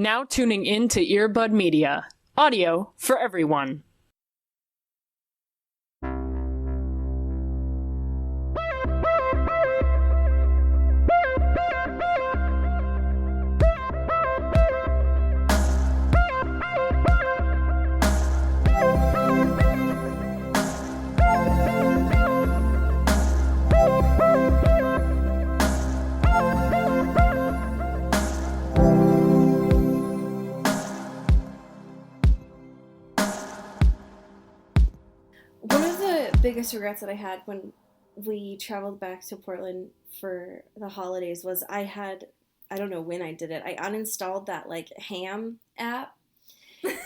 Now tuning in to Earbud Media. Audio for everyone. One of the biggest regrets that I had when we traveled back to Portland for the holidays was I don't know when I did it, I uninstalled that ham app,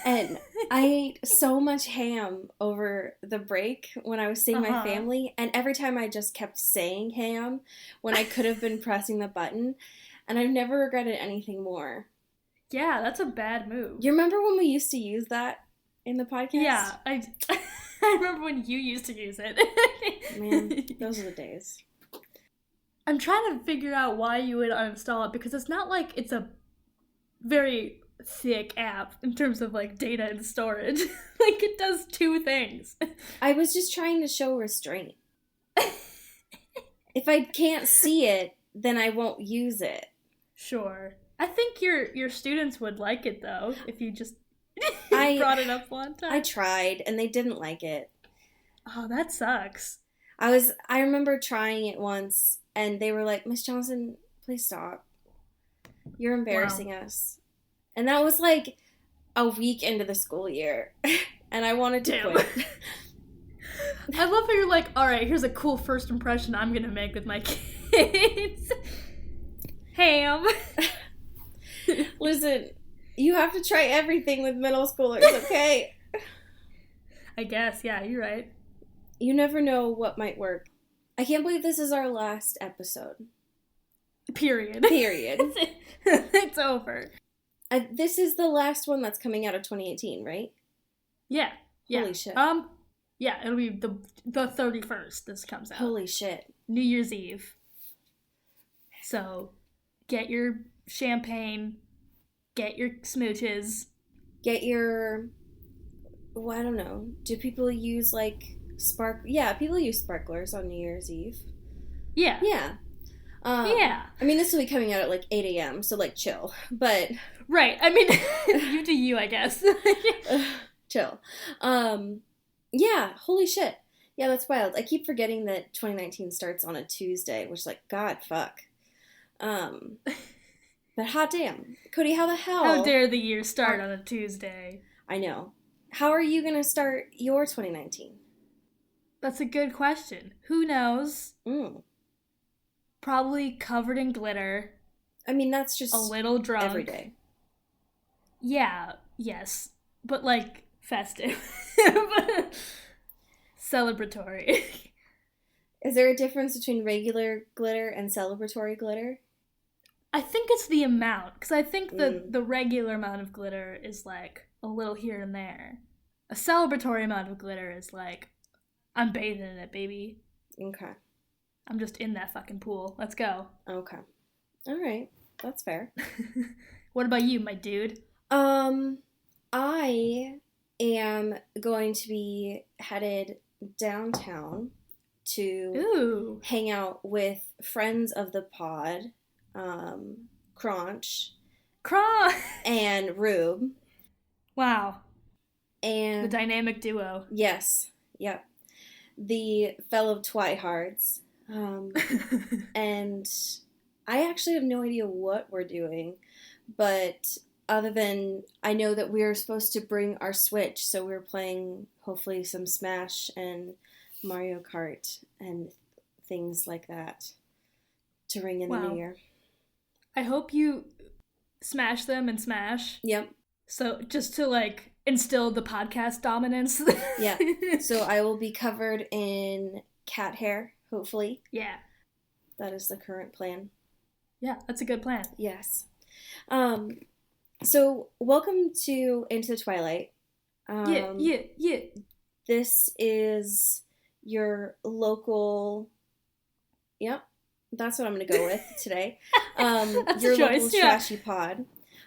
and I ate so much ham over the break when I was seeing my family, and every time I just kept saying ham when I could have been pressing the button, and I've never regretted anything more. Yeah, that's a bad move. You remember when we used to use that in the podcast? Yeah, I remember when you used to use it. Man, those are the days. I'm trying to figure out why you would uninstall it, because it's not like it's a very thick app in terms of data and storage. It does two things. I was just trying to show restraint. If I can't see it, then I won't use it. Sure. I think your students would like it, though, if you just brought it up one time. I tried, and they didn't like it. Oh, that sucks. I remember trying it once, and they were like, "Miss Johnson, please stop. You're embarrassing us." And that was a week into the school year, and I wanted to quit. I love how you're like, all right, here's a cool first impression I'm going to make with my kids. Ham. Listen, you have to try everything with middle schoolers, okay? I guess, yeah, you're right. You never know what might work. I can't believe this is our last episode. Period. It's over. This is the last one that's coming out of 2018, right? Yeah. Holy shit. Yeah, it'll be the 31st this comes out. Holy shit. New Year's Eve. So, get your champagne, get your smooches. Get your, I don't know, do people use yeah, people use sparklers on New Year's Eve. Yeah. Yeah. Yeah. I mean, this will be coming out at 8 a.m., so chill. But right. I mean, you do you, I guess. Chill. Yeah, holy shit. Yeah, that's wild. I keep forgetting that 2019 starts on a Tuesday, which God, fuck. But hot damn. Cody, how the hell? How dare the year start on a Tuesday? I know. How are you going to start your 2019? That's a good question. Who knows? Probably covered in glitter. I mean, that's just a little drunk. Every day. Yeah, yes. But festive. Celebratory. Is there a difference between regular glitter and celebratory glitter? I think it's the amount, because I think the regular amount of glitter is a little here and there. A celebratory amount of glitter is I'm bathing in it, baby. Okay. I'm just in that fucking pool. Let's go. Okay. All right. That's fair. What about you, my dude? I am going to be headed downtown to hang out with friends of the pod, Crunch, and Rube. Wow. And the dynamic duo. Yes. Yep. The fellow twihards. And I actually have no idea what we're doing, but other than I know that we are supposed to bring our Switch, so we're playing hopefully some Smash and Mario Kart and things like that to ring in the new year. I hope you smash them and smash. Yep. So just to instill the podcast dominance. Yeah. So I will be covered in cat hair, hopefully. Yeah. That is the current plan. Yeah, that's a good plan. Yes. So welcome to Into the Twilight. Yeah. This is your local. Yep, that's what I'm going to go with today. Your local trashy pod.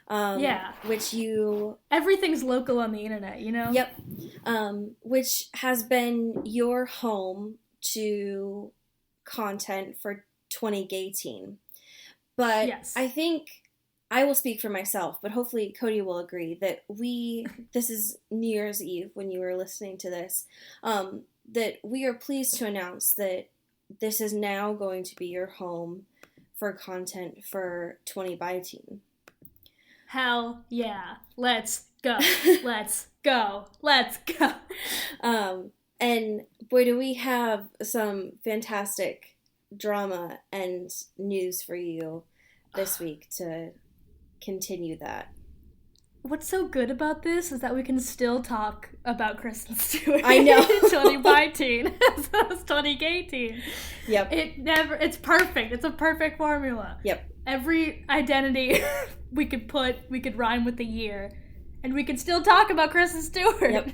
Yeah. Which you... Everything's local on the internet, you know? Yep. Which has been your home to content for 2018. But Yes. I think I will speak for myself, but hopefully Cody will agree that this is New Year's Eve when you were listening to this, that we are pleased to announce that this is now going to be your home for content for 2018. Hell yeah. Let's go. Let's go. Let's go. And boy, do we have some fantastic drama and news for you this week to continue that. What's so good about this is that we can still talk about Kristen Stewart. I know. 2019 as well as 2018. Yep. It's perfect. It's a perfect formula. Yep. Every identity we could rhyme with the year, and we could still talk about Kristen Stewart. Yep.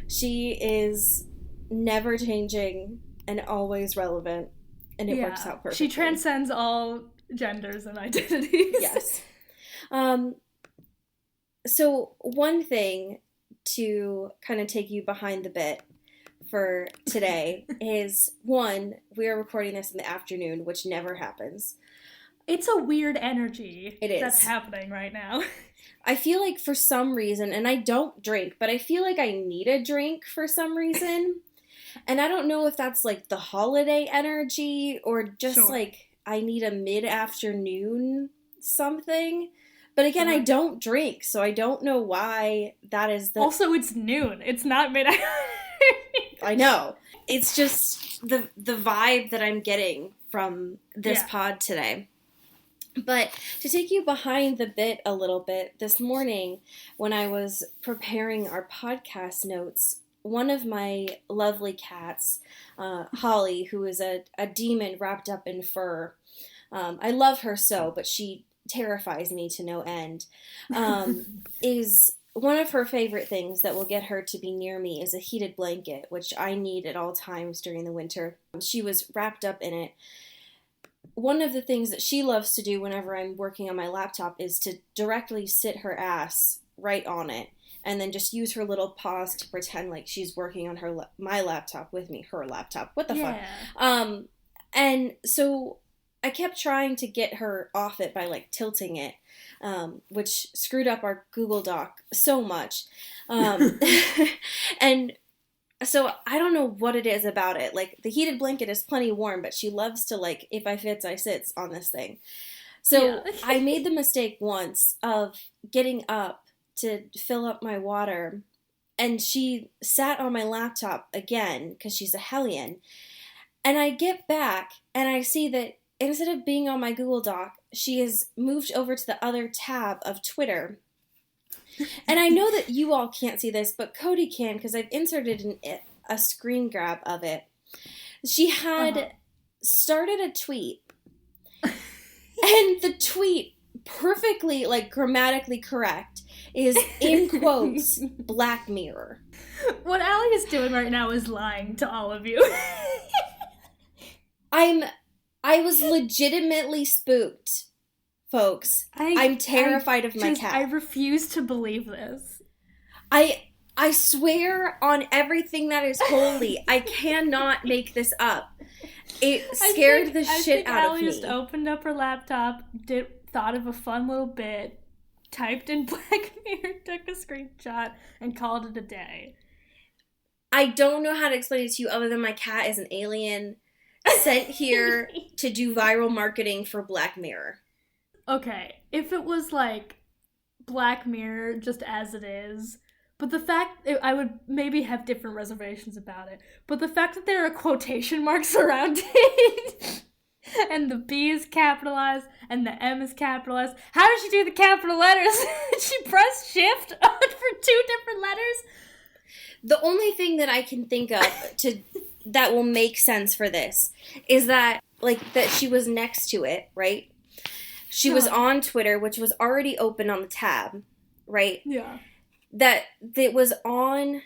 She is never changing and always relevant, and it works out perfectly. She transcends all genders and identities. Yes. So one thing to kind of take you behind the bit for today is, one, we are recording this in the afternoon, which never happens. It's a weird energy It is. That's happening right now. I feel like for some reason, and I don't drink, but I feel like I need a drink for some reason. And I don't know if that's like the holiday energy or just like I need a mid-afternoon something. But again, I don't drink, so I don't know why that is the... Also, it's noon. It's not midnight. I know. It's just the vibe that I'm getting from this pod today. But to take you behind the bit a little bit, this morning when I was preparing our podcast notes, one of my lovely cats, Holly, who is a demon wrapped up in fur, I love her so, but she terrifies me to no end, is one of her favorite things that will get her to be near me is a heated blanket, which I need at all times during the winter. She was wrapped up in it. One of the things that she loves to do whenever I'm working on my laptop is to directly sit her ass right on it and then just use her little paws to pretend like she's working on my laptop with me, her laptop. What the fuck? And so I kept trying to get her off it by like tilting it, which screwed up our Google Doc so much. And so I don't know what it is about it. Like the heated blanket is plenty warm, but she loves to like, if I fits, I sits on this thing. So I made the mistake once of getting up to fill up my water, and she sat on my laptop again because she's a hellion. And I get back and I see that instead of being on my Google Doc, she has moved over to the other tab of Twitter. And I know that you all can't see this, but Cody can because I've inserted a screen grab of it. She had started a tweet. And the tweet, perfectly, like, grammatically correct, is, in quotes, Black Mirror. What Allie is doing right now is lying to all of you. I was legitimately spooked, folks. I'm terrified of my cat. I refuse to believe this. I swear on everything that is holy, I cannot make this up. It scared the shit out of me. Allie just opened up her laptop, thought of a fun little bit, typed in Black Mirror, took a screenshot, and called it a day. I don't know how to explain it to you other than my cat is an alien sent here to do viral marketing for Black Mirror. Okay, if it was like Black Mirror just as it is, but the fact, I would maybe have different reservations about it, but the fact that there are quotation marks around it, and the B is capitalized, and the M is capitalized, how did she do the capital letters? Did she press shift for two different letters? The only thing that I can think of that will make sense for this is that, like, that she was next to it, right? She was on Twitter, which was already open on the tab, right? Yeah. That it was on,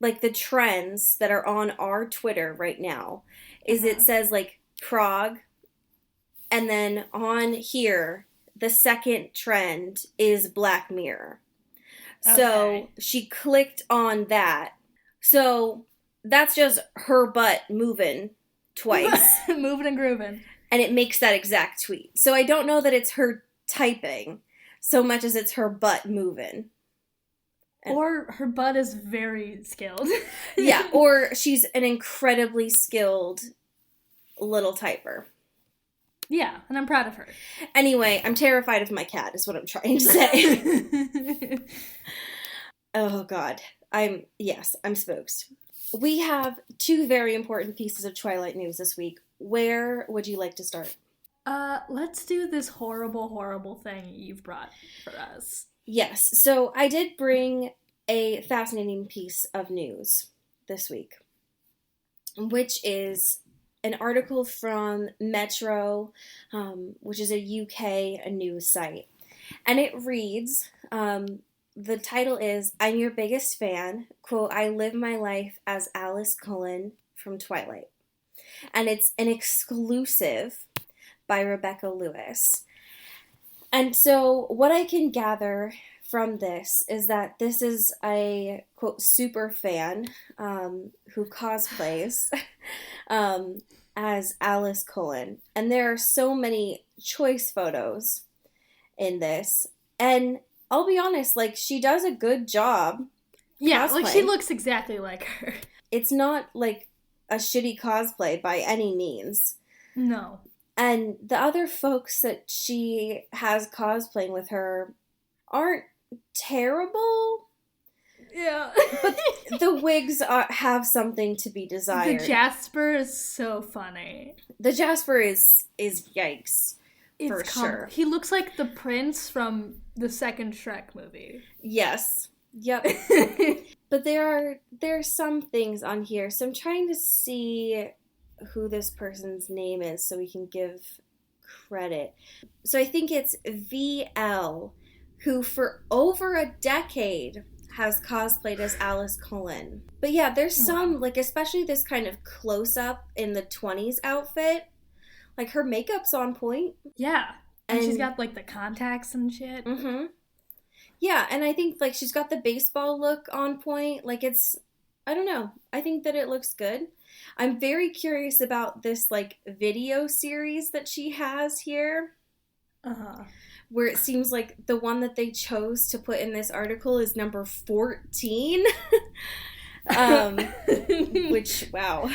like, the trends that are on our Twitter right now is it says, like, Prague, and then on here, the second trend is Black Mirror. Okay. So she clicked on that. So that's just her butt moving twice. Moving and grooving. And it makes that exact tweet. So I don't know that it's her typing so much as it's her butt moving. Or her butt is very skilled. Yeah, or she's an incredibly skilled little typer. Yeah, and I'm proud of her. Anyway, I'm terrified of my cat, is what I'm trying to say. Oh, God. I'm spooked. We have 2 very important pieces of Twilight news this week. Where would you like to start? Let's do this horrible, horrible thing you've brought for us. Yes, so I did bring a fascinating piece of news this week, which is an article from Metro, which is a UK news site. And it reads, the title is, "I'm your biggest fan, quote, I live my life as Alice Cullen from Twilight." And it's an exclusive by Rebecca Lewis. And so what I can gather from this is that this is a, quote, super fan who cosplays as Alice Cullen. And there are so many choice photos in this. And I'll be honest, like, she does a good job. Yeah, cosplaying. like, she looks exactly like her. It's not, like, a shitty cosplay by any means. No. And the other folks that she has cosplaying with her aren't terrible. Yeah. But the wigs have something to be desired. The Jasper is so funny. The Jasper is yikes. For sure. He looks like the prince from the second Shrek movie. Yes. Yep. But there are some things on here. So I'm trying to see who this person's name is so we can give credit. So I think it's VL, who for over a decade has cosplayed as Alice Cullen. But yeah, there's some, like, especially this kind of close-up in the 20s outfit. Like, her makeup's on point. Yeah. And she's got, like, the contacts and shit. Mm-hmm. Yeah, and I think, like, she's got the baseball look on point. Like, it's, I don't know. I think that it looks good. I'm very curious about this, like, video series that she has here. Uh-huh. Where it seems like the one that they chose to put in this article is number 14. Which, wow.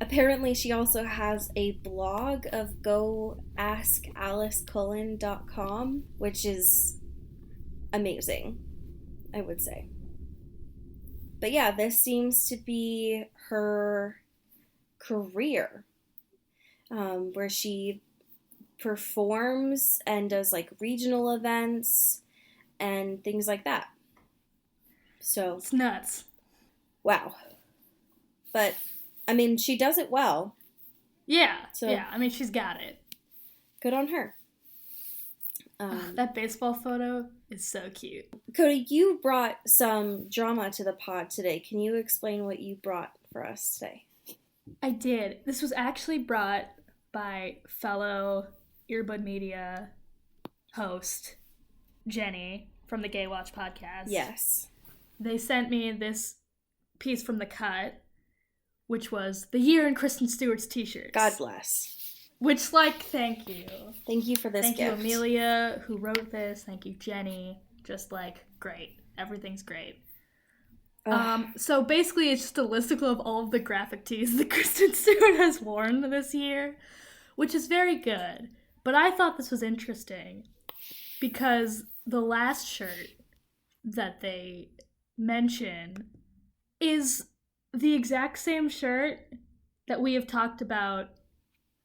Apparently she also has a blog of goaskalicecullen.com, which is amazing, I would say. But yeah, this seems to be her career, where she performs and does, like, regional events and things like that. So it's nuts. Wow. But I mean, she does it well. Yeah. So, yeah, I mean, she's got it. Good on her. That baseball photo is so cute. Cody, you brought some drama to the pod today. Can you explain what you brought for us today? I did. This was actually brought by fellow Earbud Media host Jenny from the Gay Watch podcast. Yes. They sent me this piece from The Cut, which was the year in Kristen Stewart's t-shirts. God bless. Which, like, thank you. Thank you for this gift. Thank you, Amelia, who wrote this. Thank you, Jenny. Just, like, great. Everything's great. So basically it's just a listicle of all of the graphic tees that Kristen Stewart has worn this year, which is very good. But I thought this was interesting because the last shirt that they mention is the exact same shirt that we have talked about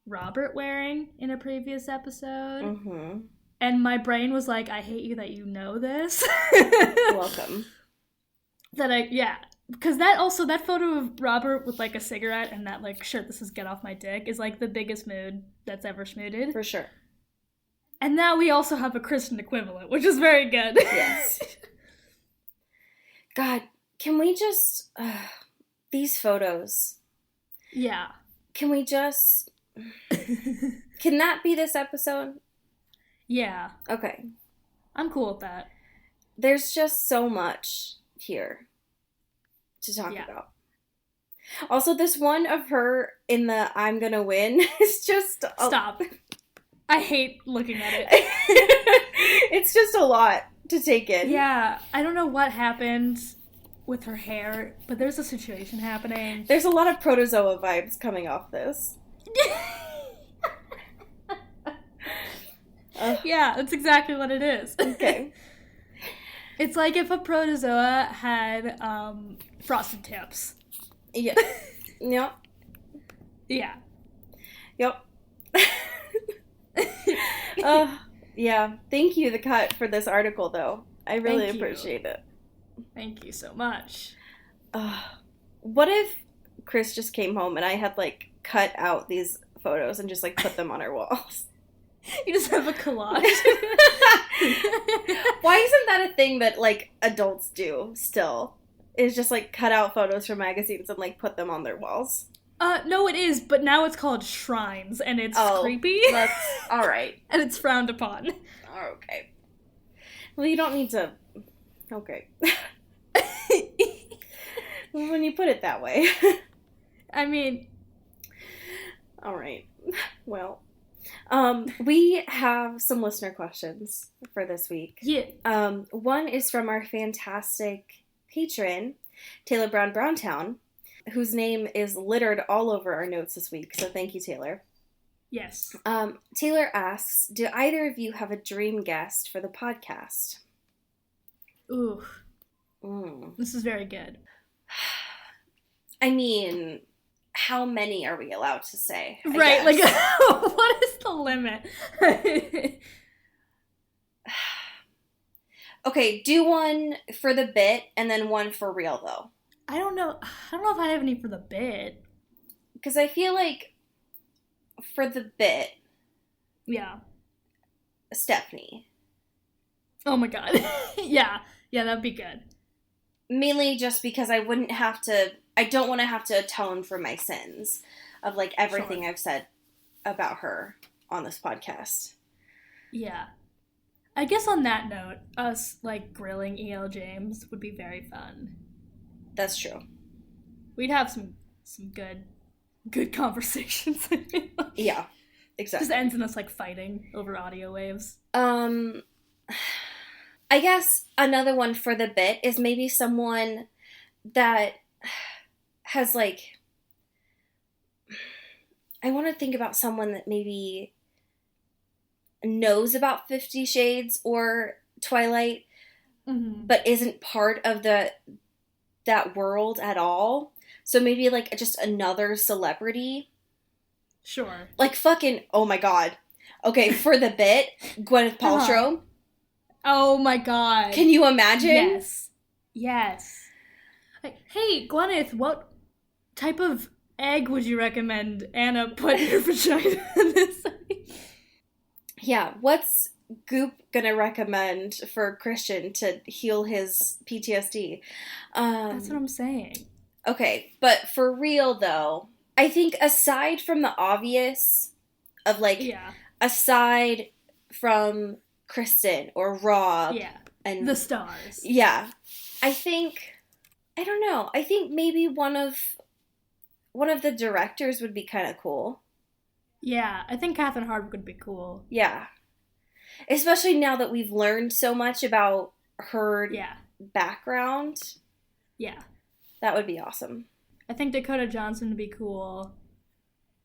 Robert wearing in a previous episode. Mm-hmm. And my brain was like, I hate you that you know this. Welcome. Because that photo of Robert with, like, a cigarette and that, like, shirt that says "Get Off My Dick" is, like, the biggest mood that's ever schmooded. For sure. And now we also have a Kristen equivalent, which is very good. Yes. God, can we just... these photos. Yeah. Can we just... Can that be this episode? Yeah, Okay. I'm cool with that. There's just so much here to talk Yeah. about. Also, this one of her in the I'm gonna win is just... Stop. I hate looking at it. It's just a lot to take in. Yeah, I don't know what happened with her hair, but there's a situation happening. There's a lot of protozoa vibes coming off this. Yeah, that's exactly what it is. Okay. It's like if a protozoa had frosted tips. Yeah. Yep. Yeah. Yep. Yeah. Thank you, The Cut, for this article, though. I really Thank you. appreciate it. Thank you so much. What if Chris just came home and I had, like, cut out these photos and just, like, put them on our walls? You just have a collage. Why isn't that a thing that, like, adults do still? Is just, like, cut out photos from magazines and, like, put them on their walls? No, it is, but now it's called shrines, and it's creepy. That's all right. And it's frowned upon. Okay. Well, you don't need to... Okay. When you put it that way. I mean... All right. Well, we have some listener questions for this week. Yeah. One is from our fantastic patron, Taylor Brown Browntown, whose name is littered all over our notes this week, so thank you, Taylor. Yes. Taylor asks, do either of you have a dream guest for the podcast? Ooh. This is very good. I mean, how many are we allowed to say? Right, like, what is the limit? Okay, do one for the bit and then one for real, though. I don't know if I have any for the bit. Because I feel like for the bit, Yeah. Stephanie. Oh my god. Yeah, that'd be good. Mainly just because I don't want to have to atone for my sins of, like, everything I've said about her on this podcast. Yeah. I guess on that note, us, like, grilling E.L. James would be very fun. That's true. We'd have some good conversations. Yeah, exactly. Just ends in us, like, fighting over audio waves. I guess another one for the bit is maybe someone that has, like, I want to think about someone that maybe knows about 50 Shades or Twilight, but isn't part of that world at all. So maybe, like, just another celebrity. Sure. Like, fucking, oh my god. Okay, for the bit, Gwyneth Paltrow. Uh-huh. Oh my god. Can you imagine? Yes. Like, hey, Gwyneth, what type of egg would you recommend Anna put in her vagina this week? Yeah, what's Goop gonna recommend for Christian to heal his PTSD? That's what I'm saying. Okay, but for real though, I think aside from the obvious of, like, aside from Kristen or Rob, and the stars, I think, I don't know. I think maybe one of the directors would be kind of cool. Yeah, I think Catherine Hardwicke would be cool. Yeah, especially now that we've learned so much about her background. Yeah, that would be awesome. I think Dakota Johnson would be cool.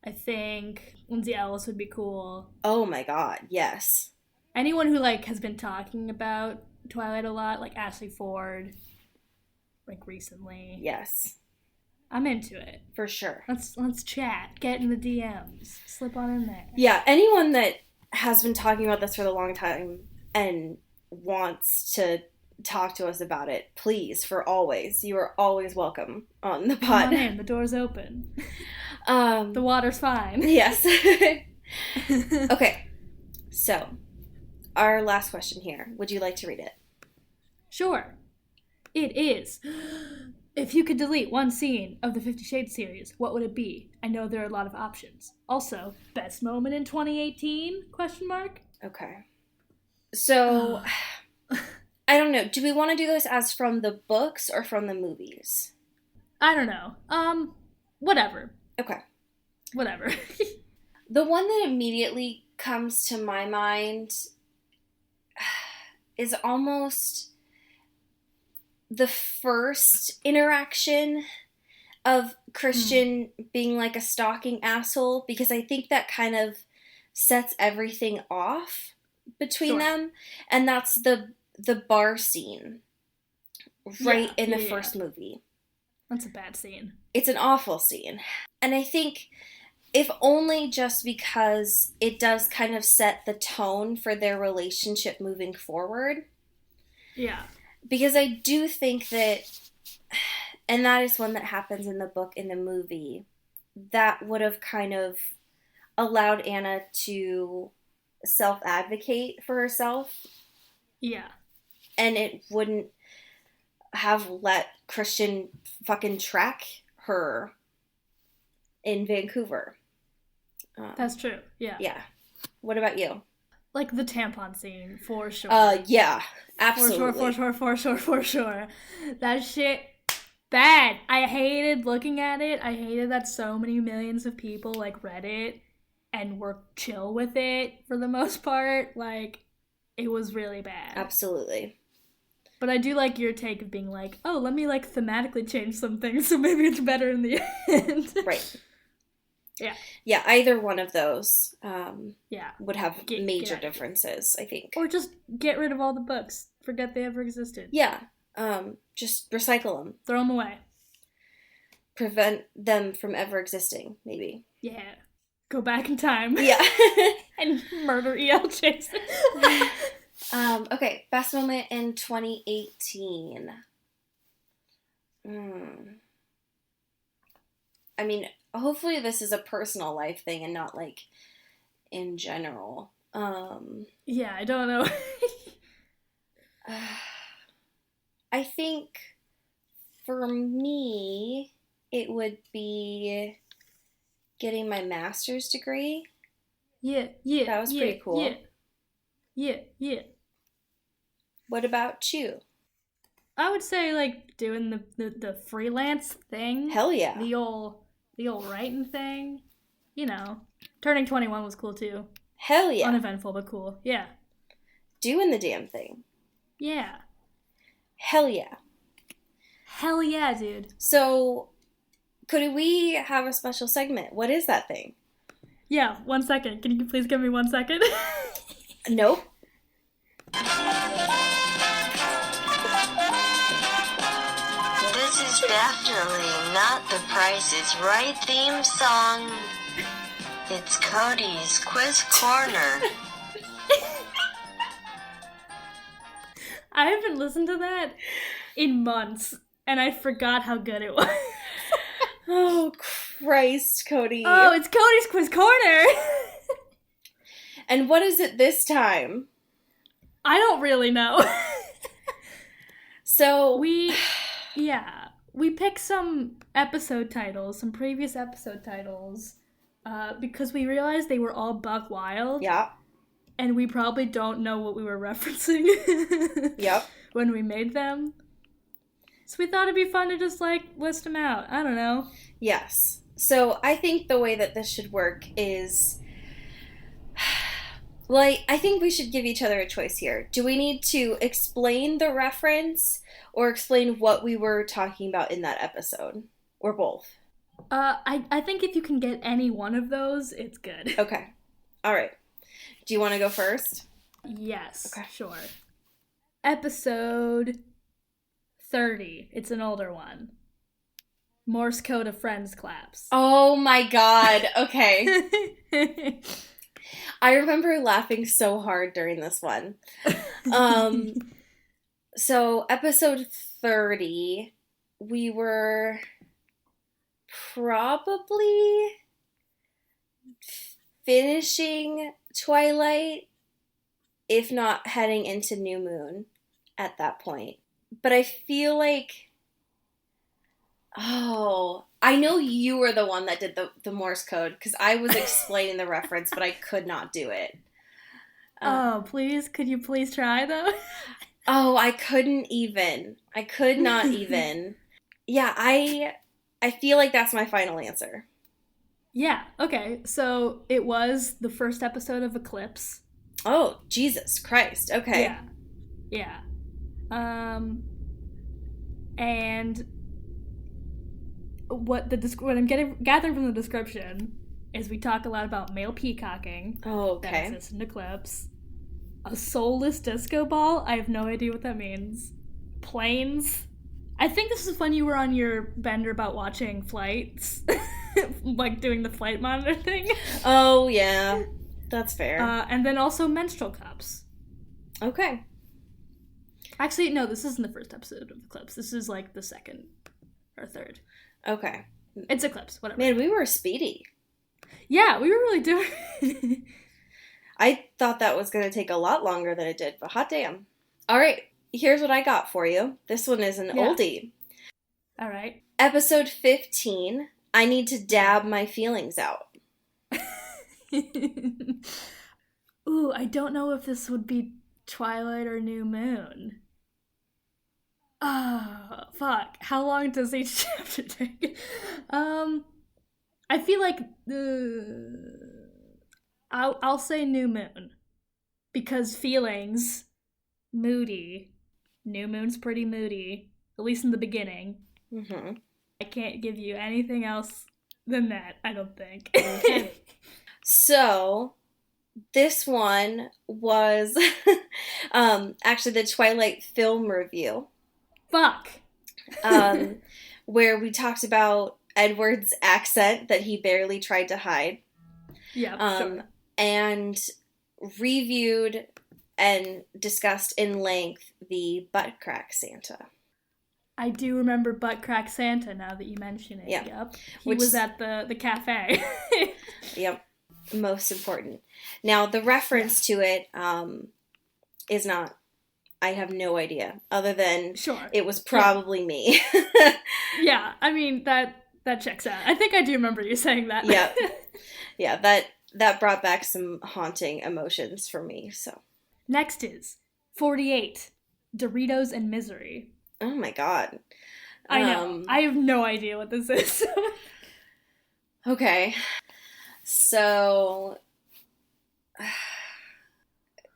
I think Lindsay Ellis would be cool. Oh my god, yes. Anyone who, like, has been talking about Twilight a lot, like Ashley Ford, like, recently. Yes. I'm into it. For sure. Let's chat. Get in the DMs. Slip on in there. Yeah, anyone that has been talking about this for a long time and wants to talk to us about it, please, for always. You are always welcome on the pod. Come on in. The door's open. The water's fine. Yes. Okay. So, our last question here. Would you like to read it? Sure. It is. If you could delete one scene of the 50 Shades series, what would it be? I know there are a lot of options. Also, best moment in 2018? Question mark. Okay. So, I don't know. Do we want to do this as from the books or from the movies? I don't know. Whatever. Okay. Whatever. The one that immediately comes to my mind is almost the first interaction of Christian being like a stalking asshole, because I think that kind of sets everything off between them, and that's the bar scene right in the first movie. That's a bad scene. It's an awful scene. And I think if only just because it does kind of set the tone for their relationship moving forward. Yeah. Because I do think that, and that is one that happens in the book, in the movie, that would have kind of allowed Anna to self-advocate for herself. Yeah. And it wouldn't have let Christian fucking track her in Vancouver. That's true. Yeah. Yeah. What about you? Like the tampon scene, for sure. Yeah. Absolutely. For sure. That shit, bad. I hated looking at it. I hated that so many millions of people, like, read it and were chill with it for the most part. Like, it was really bad. Absolutely. But I do like your take of being like, oh, let me, like, thematically change some things so maybe it's better in the end. Right. Yeah. Yeah, either one of those would have major differences, I think. Or just get rid of all the books. Forget they ever existed. Yeah. Just recycle them. Throw them away. Prevent them from ever existing, maybe. Yeah. Go back in time. Yeah. And murder E.L. Jason. Okay, best moment in 2018. I mean, hopefully this is a personal life thing and not, like, in general. Yeah, I don't know. I think for me, it would be getting my master's degree. Yeah. That was pretty cool. Yeah. What about you? I would say, like, doing the freelance thing. Hell yeah. The old writing thing. You know. Turning 21 was cool, too. Hell yeah. Uneventful, but cool. Yeah. Doing the damn thing. Yeah. Hell yeah. Hell yeah, dude. So, could we have a special segment? What is that thing? Yeah, 1 second. Can you please give me 1 second? Nope. This is definitely not the Price is Right theme song. It's Cody's Quiz Corner. I haven't listened to that in months, and I forgot how good it was. Oh, Christ, Cody. Oh, it's Cody's Quiz Corner! And what is it this time? I don't really know. So... We picked some episode titles, some previous episode titles, because we realized they were all buck wild. Yeah. And we probably don't know what we were referencing. Yep. When we made them. So we thought it'd be fun to just, like, list them out. I don't know. Yes. So I think the way that this should work is... Like, I think we should give each other a choice here. Do we need to explain the reference or explain what we were talking about in that episode? Or both? I think if you can get any one of those, it's good. Okay. All right. Do you want to go first? Yes. Okay. Sure. Episode 30. It's an older one. Morse code of friends claps. Oh my god. Okay. I remember laughing so hard during this one. So episode 30, we were probably finishing Twilight, if not heading into New Moon at that point. But I feel like Oh, I know you were the one that did the Morse code because I was explaining the reference, but I could not do it. Oh, please, could you please try though? Oh, I couldn't even. I could not even. Yeah, I feel like that's my final answer. Yeah, okay. So it was the first episode of Eclipse. Oh, Jesus Christ. Okay. Yeah. Yeah. And what I'm gathering from the description is we talk a lot about male peacocking. Oh, That okay. exists in Eclipse. A soulless disco ball. I have no idea what that means. Planes. I think this is when you were on your bender about watching flights, like doing the flight monitor thing. Oh, yeah. That's fair. And then also menstrual cups. Okay. Actually, no, this isn't the first episode of Eclipse. This is like the second or third. Okay. It's Eclipse, whatever. Man, we were speedy. Yeah, we were really doing I thought that was going to take a lot longer than it did, but hot damn. All right, here's what I got for you. This one is an oldie. All right. Episode 15, I need to dab my feelings out. Ooh, I don't know if this would be Twilight or New Moon. Oh, fuck. How long does each chapter take? I feel like I'll say New Moon because feelings, moody. New Moon's pretty moody, at least in the beginning. Mm-hmm. I can't give you anything else than that, I don't think. Okay. So, this one was actually the Twilight film review. Fuck. Where we talked about Edward's accent that he barely tried to hide. Yeah, sure. And reviewed and discussed in length the Butt Crack Santa. I do remember Butt Crack Santa now that you mention it. Yeah. Yep. He was at the cafe. Yep. Most important. Now, the reference to it is not, I have no idea, other than Sure. it was probably me. Yeah, I mean, that checks out. I think I do remember you saying that. Yeah. Yeah, that brought back some haunting emotions for me, so. Next is 48, Doritos and Misery. Oh my god. I know. I have no idea what this is. Okay. So,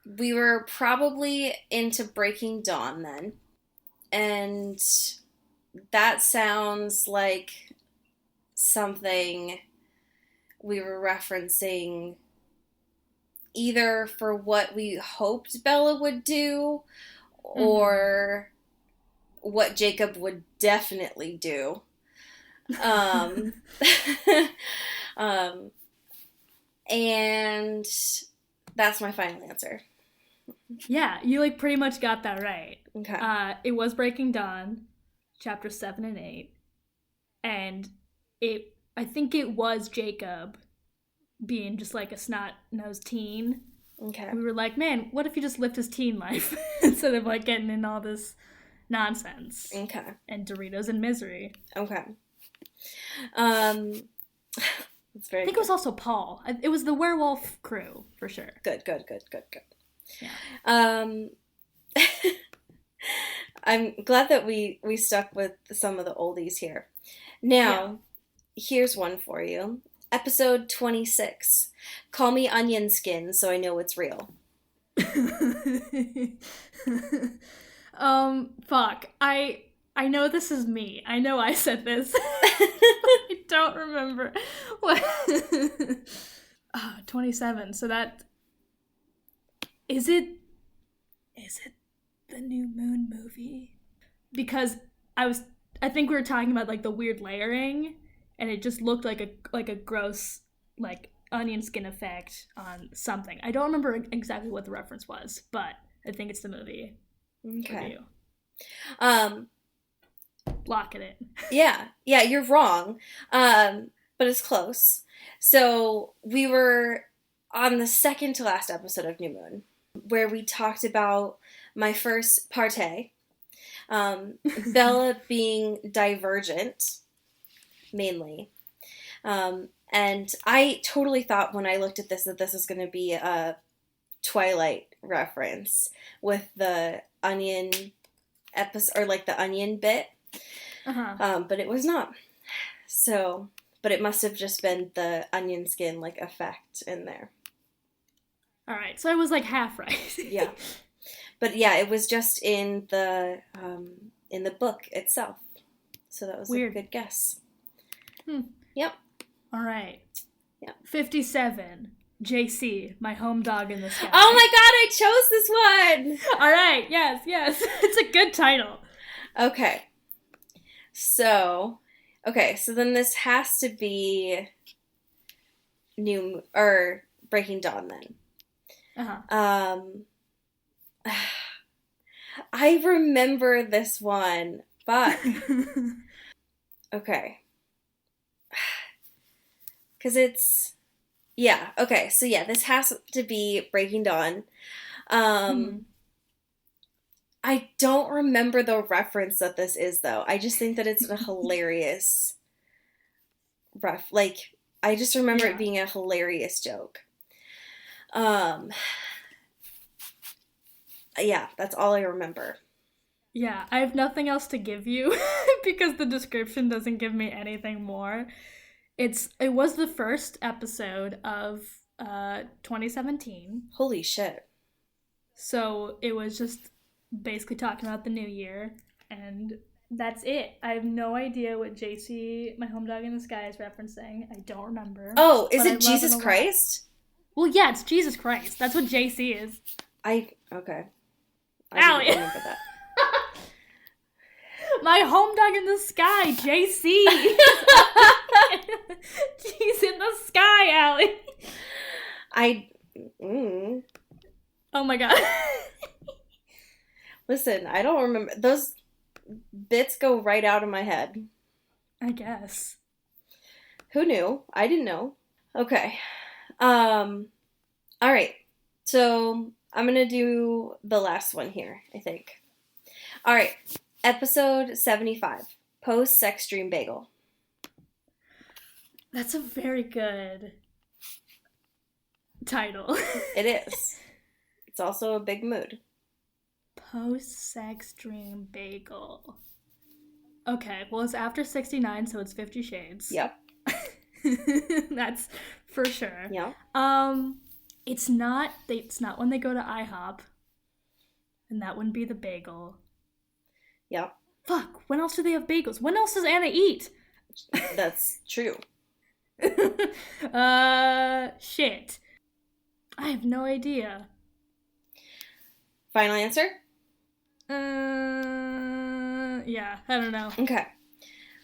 we were probably into Breaking Dawn then. And that sounds like something we were referencing either for what we hoped Bella would do or what Jacob would definitely do. And that's my final answer. Yeah, you like pretty much got that right. Okay. It was Breaking Dawn, chapter 7 and 8. And I think it was Jacob being just like a snot-nosed teen. Okay. We were like, man, what if you just lived his teen life instead of like getting in all this nonsense? Okay. And Doritos and Misery. Okay. It's very I think it was also Paul. It was the werewolf crew, for sure. good. Yeah. I'm glad that we stuck with some of the oldies here. Now, here's one for you. Episode 26. Call me onion skin so I know it's real. Fuck. I know this is me. I know I said this. I don't remember. What? 27. So that is it the New Moon movie? Because I think we were talking about like the weird layering and it just looked like a gross like onion skin effect on something. I don't remember exactly what the reference was, but I think it's the movie. Okay. Review. Lock it in. Yeah, you're wrong. But it's close. So we were on the second to last episode of New Moon, where we talked about my first partay, Bella being divergent mainly. And I totally thought when I looked at this that this was going to be a Twilight reference with the onion episode, or like the onion bit. But it was not. So, but it must have just been the onion skin like effect in there. All right, so I was like half right. Yeah. But yeah, it was just in the book itself. So that was Weird. a good guess. Yep. All right. Yeah. 57. JC, my home dog in the sky. Oh my god, I chose this one! All right, yes. It's a good title. Okay. So then this has to be Breaking Dawn then. I remember this one, but okay. Because it's, yeah, okay, so yeah, this has to be Breaking Dawn. I don't remember the reference that this is, though. I just think that it's a hilarious I just remember it being a hilarious joke. Yeah, that's all I remember. Yeah, I have nothing else to give you because the description doesn't give me anything more. It was the first episode of 2017. Holy shit. So it was just basically talking about the new year, and that's it. I have no idea what JC, my home dog in the sky, is referencing. I don't remember. Oh, is it Jesus Christ? Well, yeah, it's Jesus Christ. That's what JC is. Okay. Allie. didn't remember that. My home dog in the sky, JC. He's in the sky, Allie. Oh my god. Listen, I don't remember. Those bits go right out of my head. I guess. Who knew? I didn't know. Okay. All right. So I'm going to do the last one here, I think. All right. Episode 75. Post-sex dream bagel. That's a very good title. It is. It's also a big mood. Post-sex dream bagel. Okay, well, it's after 69, so it's 50 Shades. Yep. That's for sure. Yeah. It's not when they go to IHOP. And that wouldn't be the bagel. Yep. Fuck, when else do they have bagels? When else does Anna eat? That's true. Shit. I have no idea. Final answer? Yeah, I don't know. Okay.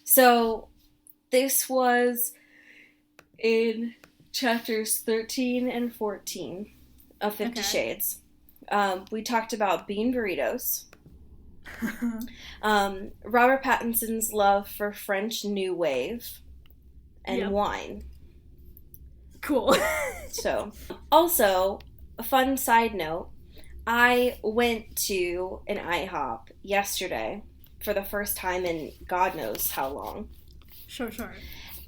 So, this was in chapters 13 and 14 of 50 Shades. We talked about bean burritos. Robert Pattinson's love for French New Wave. And wine. Cool. So, also, a fun side note, I went to an IHOP yesterday for the first time in God knows how long. Sure.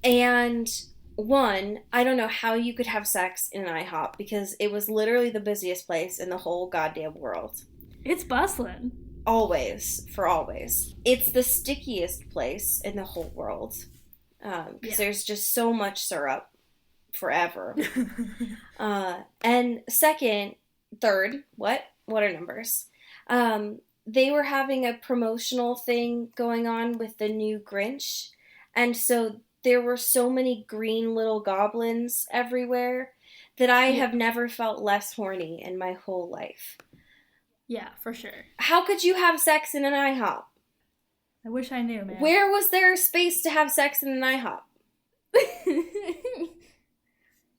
And one, I don't know how you could have sex in an IHOP because it was literally the busiest place in the whole goddamn world. It's bustling. Always. It's the stickiest place in the whole world. Because there's just so much syrup forever. And third, what are numbers? They were having a promotional thing going on with the new Grinch. And so there were so many green little goblins everywhere that I have never felt less horny in my whole life. Yeah, for sure. How could you have sex in an IHOP? I wish I knew, man. Where was there space to have sex in an IHOP?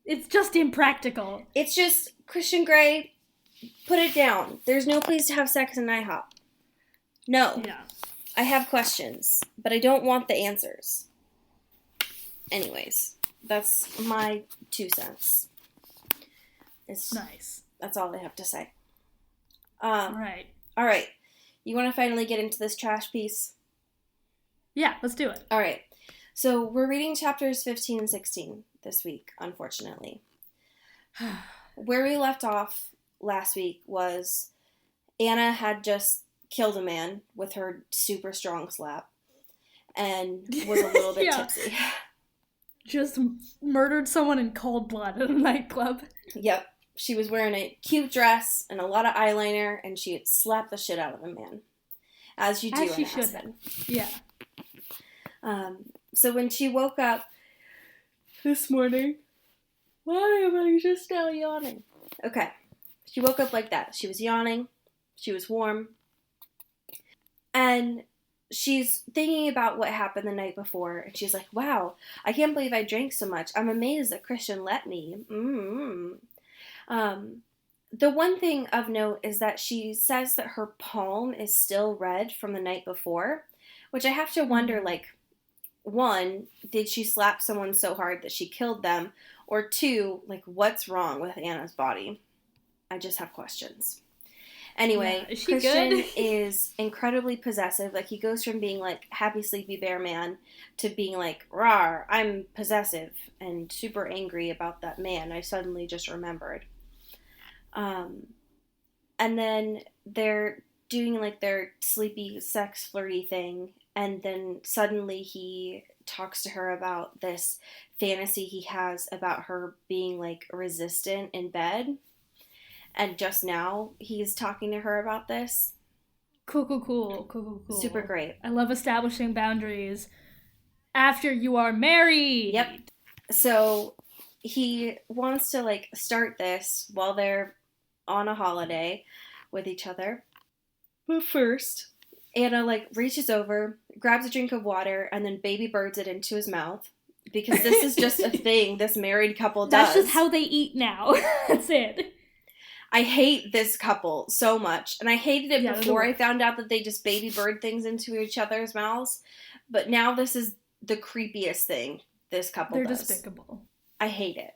It's just impractical. It's just, Christian Grey, put it down. There's no place to have sex in an IHOP. No. Yeah. I have questions, but I don't want the answers. Anyways, that's my 2 cents. Nice. That's all I have to say. All right. You want to finally get into this trash piece? Yeah, let's do it. All right. So we're reading chapters 15 and 16 this week, unfortunately. Where we left off last week was Anna had just killed a man with her super strong slap and was a little bit tipsy. Just murdered someone in cold blood at a nightclub. Yep. She was wearing a cute dress and a lot of eyeliner, and she had slapped the shit out of a man. As you do in Aspen. Yeah. So when she woke up this morning, why am I just now yawning? Okay. She woke up like that. She was yawning. She was warm. And she's thinking about what happened the night before. And she's like, wow, I can't believe I drank so much. I'm amazed that Christian let me. The one thing of note is that she says that her palm is still red from the night before, which I have to wonder, like, one, did she slap someone so hard that she killed them? Or two, like, what's wrong with Anna's body? I just have questions. Anyway, yeah, is she Christian good? is incredibly possessive. Like, he goes from being, like, happy, sleepy bear man to being like, rawr, I'm possessive and super angry about that man I suddenly just remembered. And then they're doing, like, their sleepy sex flirty thing, and then suddenly he talks to her about this fantasy he has about her being, like, resistant in bed. And just now, he's talking to her about this. Cool. Super great. I love establishing boundaries after you are married. Yep. So, he wants to, like, start this while they're on a holiday with each other. But first, Anna, like, reaches over, grabs a drink of water, and then baby birds it into his mouth. Because this is just a thing this married couple does. That's just how they eat now. That's it. I hate this couple so much. And I hated it before I found out that they just baby bird things into each other's mouths. But now this is the creepiest thing this couple does. They're despicable. I hate it.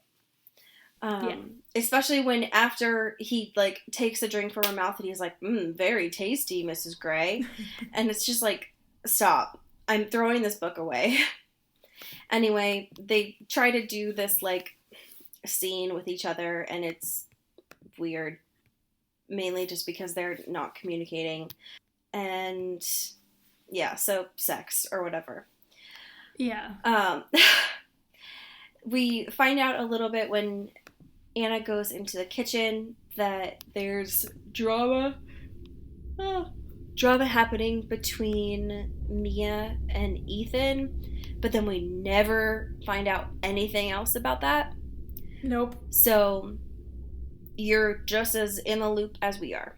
Especially when after he, like, takes a drink from her mouth and he's like, very tasty, Mrs. Gray. And it's just like, stop. I'm throwing this book away. Anyway, they try to do this, like, scene with each other, and it's weird. Mainly just because they're not communicating. And, yeah, so sex or whatever. Yeah. We find out a little bit when Anna goes into the kitchen that there's drama happening between Mia and Ethan, but then we never find out anything else about that. Nope. So you're just as in the loop as we are.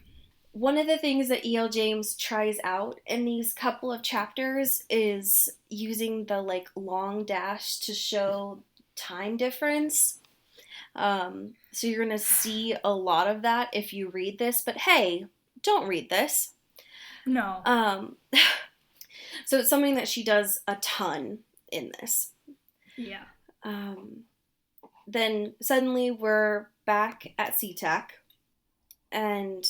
One of the things that E.L. James tries out in these couple of chapters is using the, like, long dash to show time difference. So you're going to see a lot of that if you read this, but hey, don't read this. No. So it's something that she does a ton in this. Yeah. Then suddenly we're back at SeaTac, and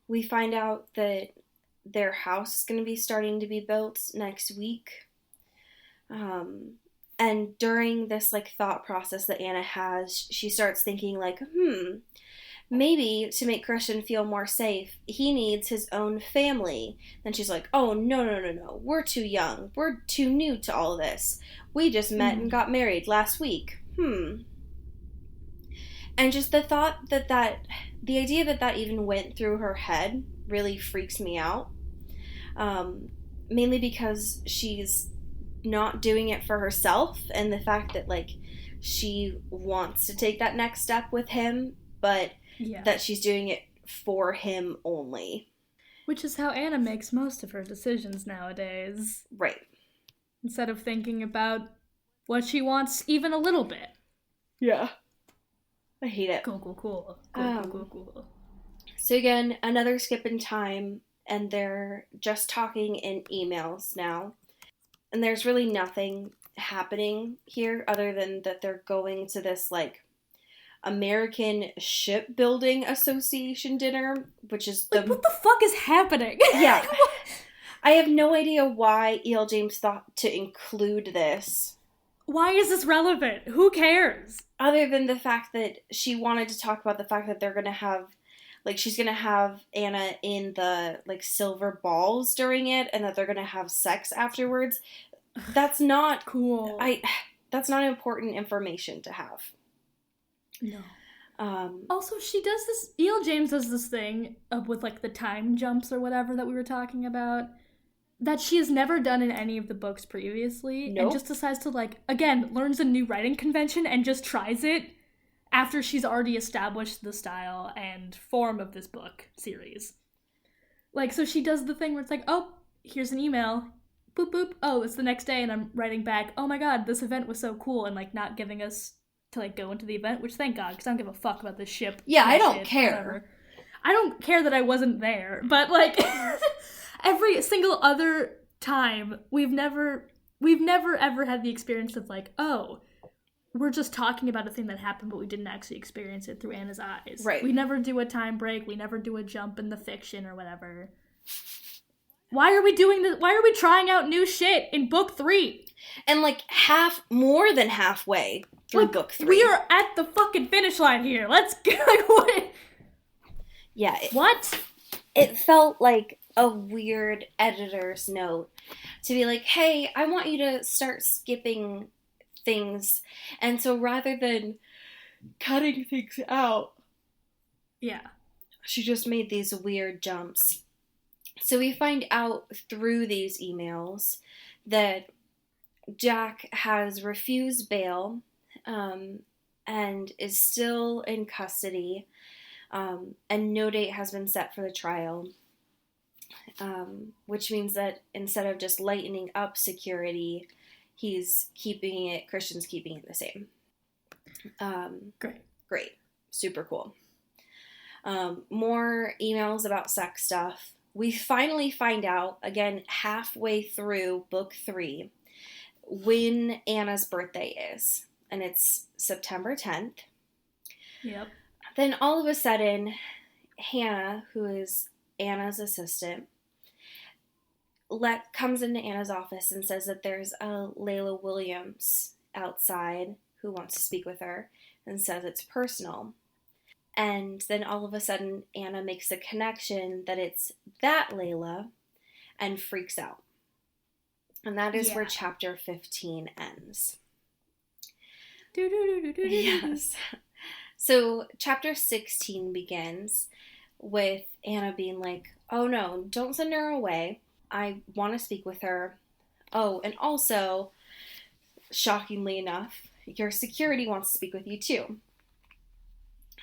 we find out that their house is going to be starting to be built next week. And during this, like, thought process that Anna has, she starts thinking, like, maybe to make Christian feel more safe, he needs his own family. Then she's like, oh, no. We're too young. We're too new to all this. We just met and got married last week. And just the thought the idea that even went through her head really freaks me out. Mainly because she's not doing it for herself, and the fact that, like, she wants to take that next step with him, but that she's doing it for him only. Which is how Anna makes most of her decisions nowadays. Right. Instead of thinking about what she wants even a little bit. Yeah. I hate it. Cool. So again, another skip in time, and they're just talking in emails now. And there's really nothing happening here other than that they're going to this, like, American Shipbuilding Association dinner, which is what the fuck is happening? Yeah. I have no idea why E.L. James thought to include this. Why is this relevant? Who cares? Other than the fact that she wanted to talk about the fact that they're going to have, like, she's going to have Anna in the, like, silver balls during it, and that they're going to have sex afterwards. That's not... Cool. That's not important information to have. No. Also, she does this... E.L. James does this thing with, like, the time jumps or whatever that we were talking about that she has never done in any of the books previously. Nope. And just decides to, like, again, learns a new writing convention and just tries it after she's already established the style and form of this book series. Like, so she does the thing where it's like, oh, here's an email. Boop, boop. Oh, it's the next day and I'm writing back, oh my god, this event was so cool, and, like, not giving us to, like, go into the event, which thank god, because I don't give a fuck about this ship. Yeah, I don't shit, care. Whatever. I don't care that I wasn't there, but, like, every single other time, we've never ever had the experience of, like, oh, we're just talking about a thing that happened, but we didn't actually experience it through Anna's eyes. Right. We never do a time break, we never do a jump in the fiction or whatever. Why are we doing this? Why are we trying out new shit in book 3? And, like, more than halfway through Like, book 3. We are at the fucking finish line here. Let's go. Like, what? Yeah. What? It felt like a weird editor's note to be like, hey, I want you to start skipping things. And so rather than cutting things out, Yeah. she just made these weird jumps. So we find out through these emails that Jack has refused bail and is still in custody, and no date has been set for the trial, which means that instead of just lightening up security, Christian's keeping it the same. Great. Super cool. More emails about sex stuff. We finally find out, again, halfway through book 3, when Anna's birthday is. And it's September 10th. Yep. Then all of a sudden, Hannah, who is Anna's assistant, comes into Anna's office and says that there's a Layla Williams outside who wants to speak with her and says it's personal. And then all of a sudden, Anna makes a connection that it's that Layla and freaks out. And that is where chapter 15 ends. Yes. So chapter 16 begins with Anna being like, oh no, don't send her away. I want to speak with her. Oh, and also, shockingly enough, your security wants to speak with you too.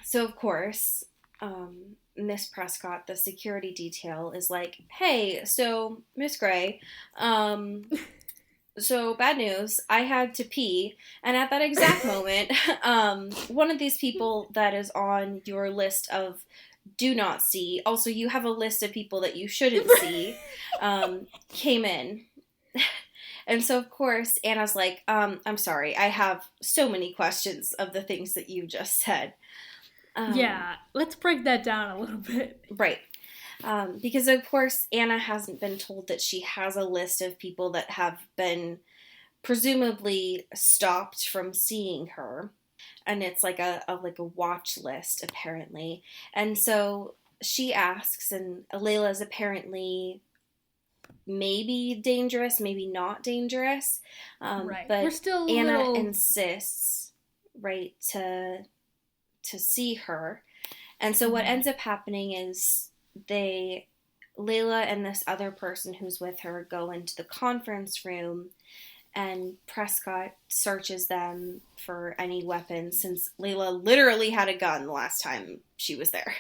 So, of course, Miss Prescott, the security detail, is like, hey, so, Miss Gray, so bad news, I had to pee, and at that exact moment, one of these people that is on your list of do not see, also you have a list of people that you shouldn't see, came in. And so, of course, Anna's like, I'm sorry, I have so many questions of the things that you just said. Yeah, let's break that down a little bit. Right. Because, of course, Anna hasn't been told that she has a list of people that have been presumably stopped from seeing her. And it's like a watch list, apparently. And so she asks, and Layla's apparently maybe dangerous, maybe not dangerous. Right. But we're still Anna insists, right, to see her. And so what ends up happening is Layla and this other person who's with her go into the conference room, and Prescott searches them for any weapons, since Layla literally had a gun the last time she was there.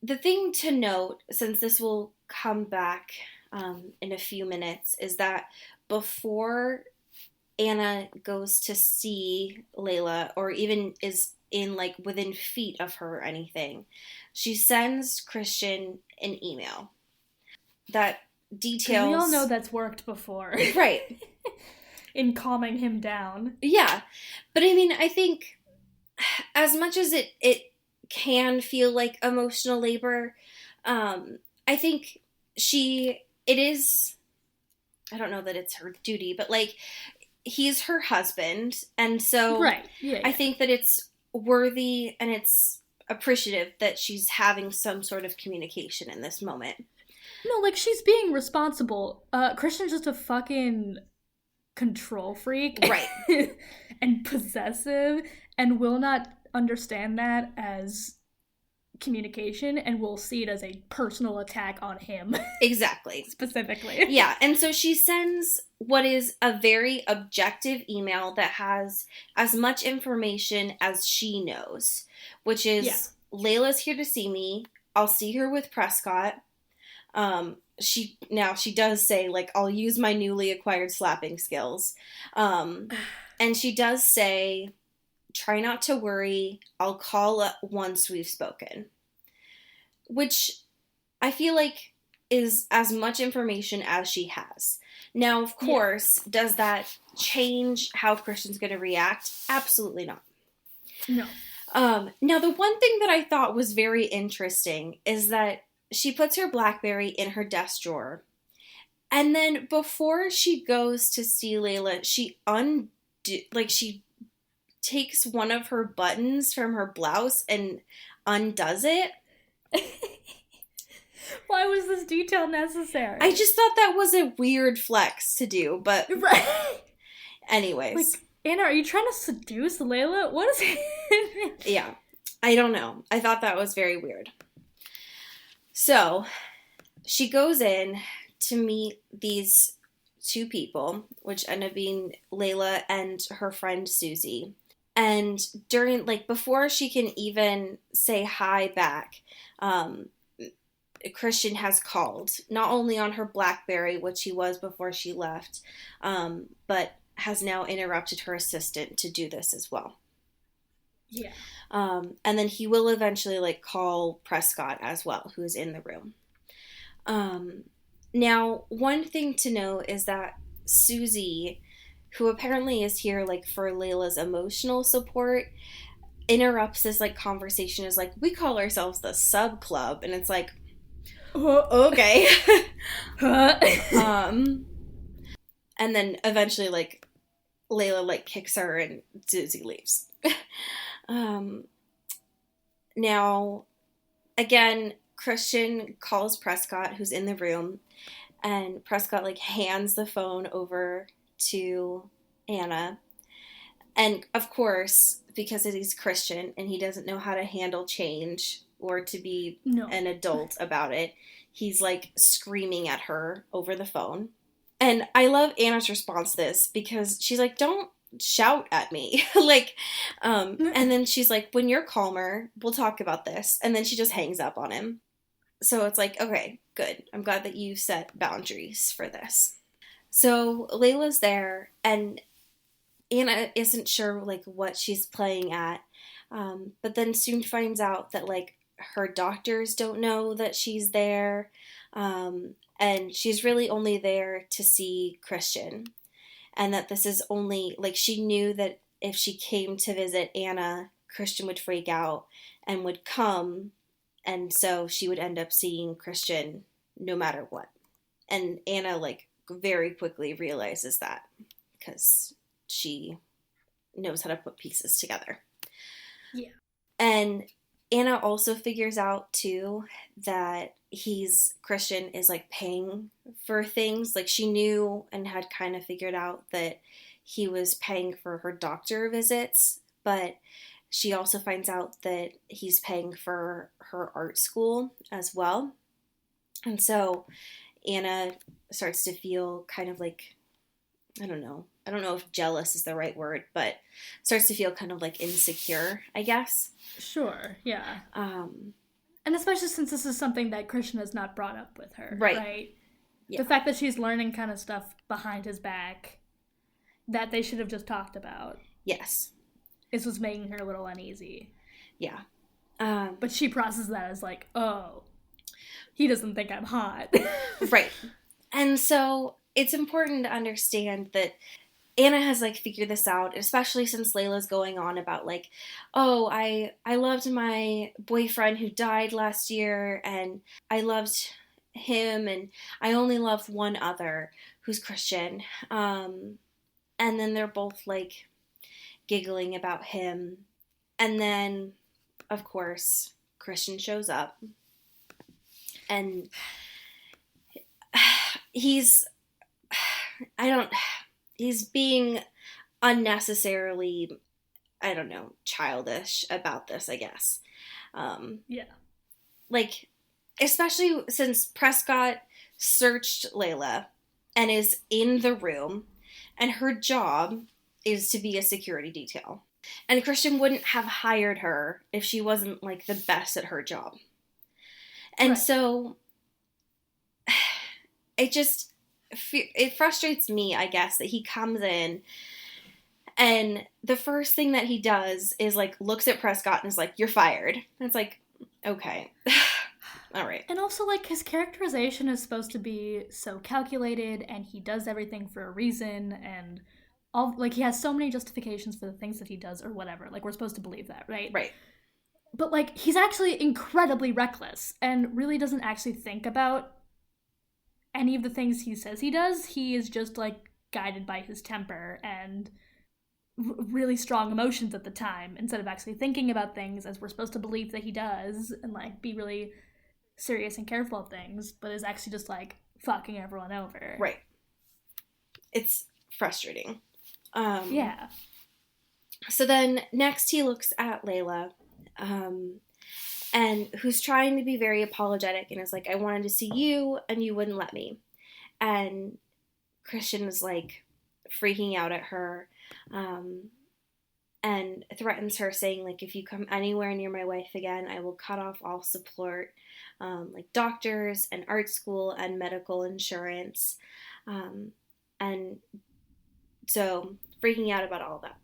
The thing to note, since this will come back in a few minutes, is that before Anna goes to see Layla, or even is in, like, within feet of her or anything, she sends Christian an email that details... We all know that's worked before. Right. In calming him down. Yeah. But I mean, I think as much as it can feel like emotional labor, I think it is, I don't know that it's her duty, but like, he's her husband, and so Right. Yeah. I think that it's worthy and it's appreciative that she's having some sort of communication in this moment. No, like, she's being responsible. Christian's just a fucking control freak. Right. And possessive, and will not understand that as communication, and will see it as a personal attack on him. Exactly. Specifically. Yeah, and so she sends what is a very objective email that has as much information as she knows, which is, Layla's here to see me. I'll see her with Prescott. She does say, like, I'll use my newly acquired slapping skills. And she does say, try not to worry. I'll call up once we've spoken. Which I feel like is as much information as she has. Now, of course, does that change how Christian's going to react? Absolutely not. No. Now, the one thing that I thought was very interesting is that she puts her BlackBerry in her desk drawer. And then before she goes to see Layla, she takes one of her buttons from her blouse and undoes it. Why was this detail necessary? I just thought that was a weird flex to do, but Right. anyways. Like, Anna, are you trying to seduce Layla? What is it? Yeah, I don't know. I thought that was very weird. So, she goes in to meet these two people, which end up being Layla and her friend Susie. And before she can even say hi back, Christian has called, not only on her BlackBerry, which he was before she left, but has now interrupted her assistant to do this as well. Yeah. And then he will eventually, call Prescott as well, who is in the room. Now, one thing to know is that Susie, who apparently is here, for Layla's emotional support, interrupts this, conversation as, we call ourselves the Sub Club, and it's like, okay. And then eventually, Layla, kicks her and Susie leaves. Now, again, Christian calls Prescott, who's in the room, and Prescott, hands the phone over to Anna. And, of course, because he's Christian and he doesn't know how to handle change or to be an adult about it, he's, screaming at her over the phone. And I love Anna's response to this because she's like, don't shout at me. And then she's like, when you're calmer, we'll talk about this. And then she just hangs up on him. So it's like, okay, good. I'm glad that you set boundaries for this. So Layla's there, and Anna isn't sure, what she's playing at. But then soon finds out that, her doctors don't know that she's there. And she's really only there to see Christian. And that this is only, she knew that if she came to visit Anna, Christian would freak out and would come. And so she would end up seeing Christian no matter what. And Anna, very quickly realizes that because she knows how to put pieces together. Yeah. And Anna also figures out, too, that Christian is, paying for things. She knew and had kind of figured out that he was paying for her doctor visits, but she also finds out that he's paying for her art school as well. And so Anna starts to feel kind of I don't know if jealous is the right word, but starts to feel kind of insecure, I guess. Sure, yeah. And especially since this is something that Christian has not brought up with her, right? Yeah. The fact that she's learning kind of stuff behind his back that they should have just talked about. Yes. This was making her a little uneasy. Yeah. But she processes that as oh, he doesn't think I'm hot. Right. And so it's important to understand that Anna has figured this out, especially since Layla's going on about oh, I loved my boyfriend who died last year, and I loved him, and I only love one other who's Christian. And then they're both like giggling about him. And then, of course, Christian shows up. And he's being unnecessarily, I don't know, childish about this, I guess. Yeah. Like, especially since Prescott searched Layla and is in the room, and her job is to be a security detail. And Christian wouldn't have hired her if she wasn't, like, the best at her job. And Right. so it frustrates me, I guess, that he comes in and the first thing that he does is, like, looks at Prescott and is like, "You're fired." And it's like, okay. All right. And also, like, his characterization is supposed to be so calculated, and he does everything for a reason, and all, like, he has so many justifications for the things that he does or whatever. Like, we're supposed to believe that, right? Right. But, like, he's actually incredibly reckless and really doesn't actually think about any of the things he says he does. He is just, like, guided by his temper and really strong emotions at the time, instead of actually thinking about things as we're supposed to believe that he does, and, like, be really serious and careful of things, but is actually just, like, fucking everyone over. Right. It's frustrating. Yeah. So then next he looks at Layla, and who's trying to be very apologetic and is like, "I wanted to see you and you wouldn't let me." And Christian is like freaking out at her, and threatens her, saying, like, "If you come anywhere near my wife again, I will cut off all support, like doctors and art school and medical insurance." And so freaking out about all that.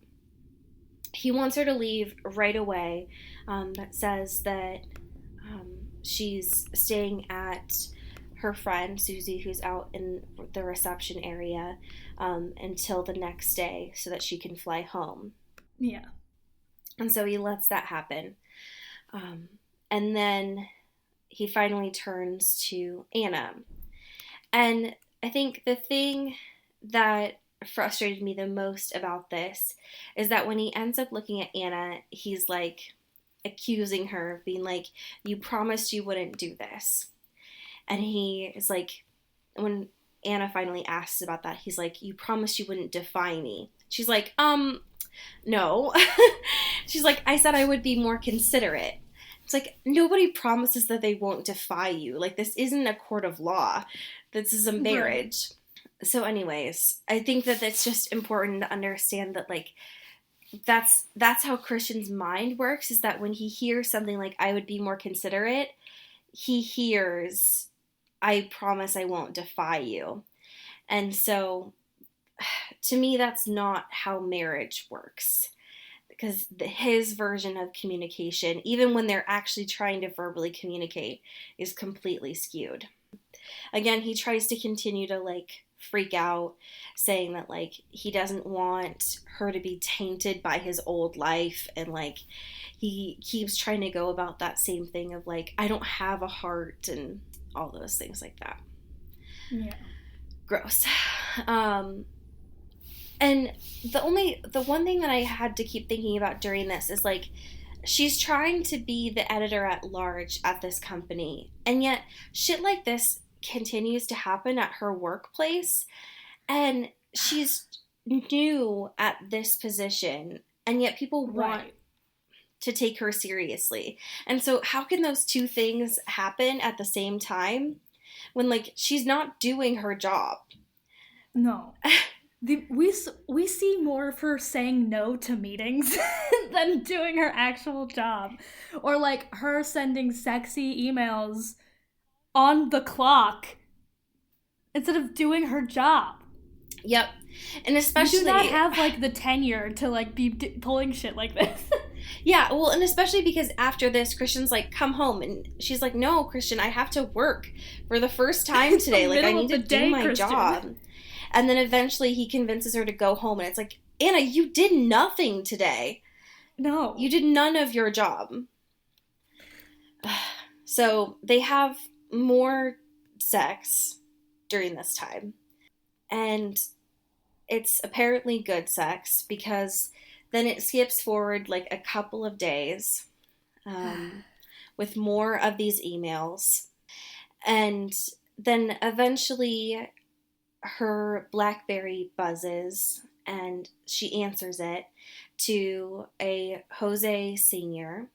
He wants her to leave right away, but says that she's staying at her friend Susie, who's out in the reception area, until the next day so that she can fly home. Yeah. And so he lets that happen. And then he finally turns to Anna. And I think the thing that frustrated me the most about this is that when he ends up looking at Anna, he's like accusing her of being like, "You promised you wouldn't do this." And he is like, when Anna finally asks about that, he's like, "You promised you wouldn't defy me." She's like, no. She's like, "I said I would be more considerate." It's like, nobody promises that they won't defy you. Like, this isn't a court of law. This is a marriage. Right. So anyways, I think that it's just important to understand that, like, that's how Christian's mind works, is that when he hears something like, "I would be more considerate," he hears, "I promise I won't defy you." And so to me, that's not how marriage works, because his version of communication, even when they're actually trying to verbally communicate, is completely skewed. Again, he tries to continue to, like, freak out, saying that, like, he doesn't want her to be tainted by his old life, and, like, he keeps trying to go about that same thing of, like, "I don't have a heart," and all those things like that. Yeah. Gross. And the one thing that I had to keep thinking about during this is, like, she's trying to be the editor at large at this company, and yet shit like this continues to happen at her workplace, and she's new at this position, and yet people want to take her seriously. And so how can those two things happen at the same time when, like, she's not doing her job? No. We see more of her saying no to meetings than doing her actual job. Or, like, her sending sexy emails on the clock instead of doing her job. Yep. And especially... You do not have, like, the tenure to, like, be pulling shit like this. Yeah, well, and especially because after this, Christian's like, "Come home." And she's like, "No, Christian, I have to work for the first time today. Like, I need to do my job." And then eventually he convinces her to go home. And it's like, "Anna, you did nothing today. No. You did none of your job." So they have more sex during this time. And it's apparently good sex because then it skips forward like a couple of days with more of these emails. And then eventually her BlackBerry buzzes and she answers it to a Jose Sr.,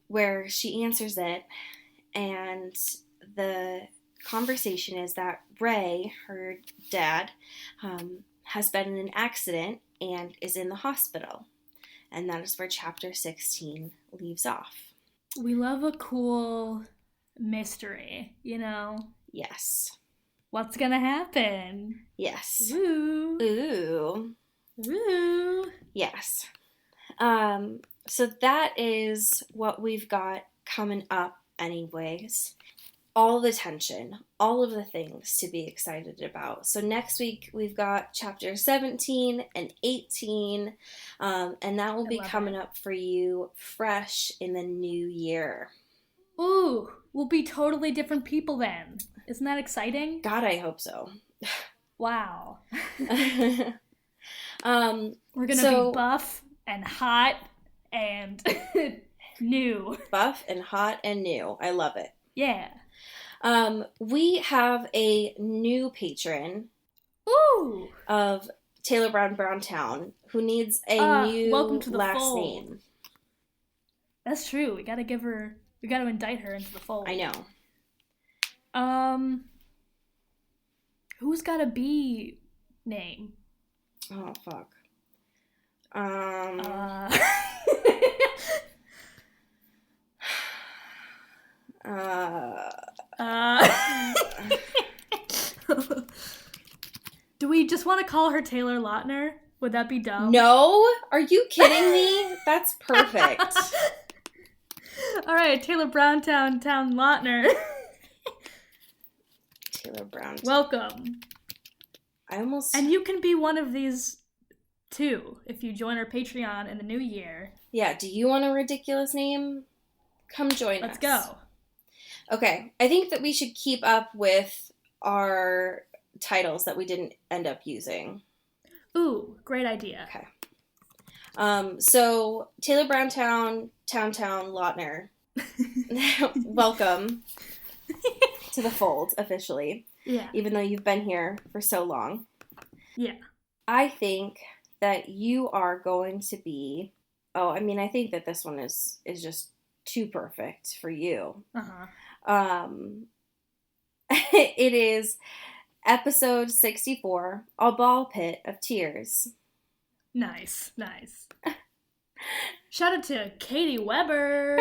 where she answers it, and the conversation is that Ray, her dad, has been in an accident and is in the hospital. And that is where chapter 16 leaves off. We love a cool mystery, you know? Yes. What's gonna happen? Yes. Ooh. Ooh. Ooh. Yes. So that is what we've got coming up anyways. All the tension, all of the things to be excited about. So next week we've got chapter 17 and 18, and that will be coming up for you fresh in the new year. Ooh, we'll be totally different people then. Isn't that exciting? God, I hope so. Wow. We're gonna be buff and hot and new. Buff and hot and new. I love it. Yeah. We have a new patron. Ooh. Of Taylor Brown Browntown who needs a new welcome to the last fold. name. That's true. We gotta indict her into the fold. I know. Who's got a B name? Oh, fuck. Do we just want to call her Taylor Lautner? Would that be dumb? No? Are you kidding me? That's perfect. All right, Taylor Browntown Town Lautner. Taylor Brown. Welcome. And you can be one of these too if you join our Patreon in the new year. Yeah, do you want a ridiculous name? Come join us. Let's go. Okay, I think that we should keep up with our titles that we didn't end up using. Ooh, great idea. Okay. So, Taylor Browntown, Town Lautner, welcome to the fold, officially. Yeah. Even though you've been here for so long. Yeah. I think that you are going to be... I think that this one is just too perfect for you. Uh-huh. It is episode 64, A Ball Pit of Tears. Nice. Shout out to Katie Weber,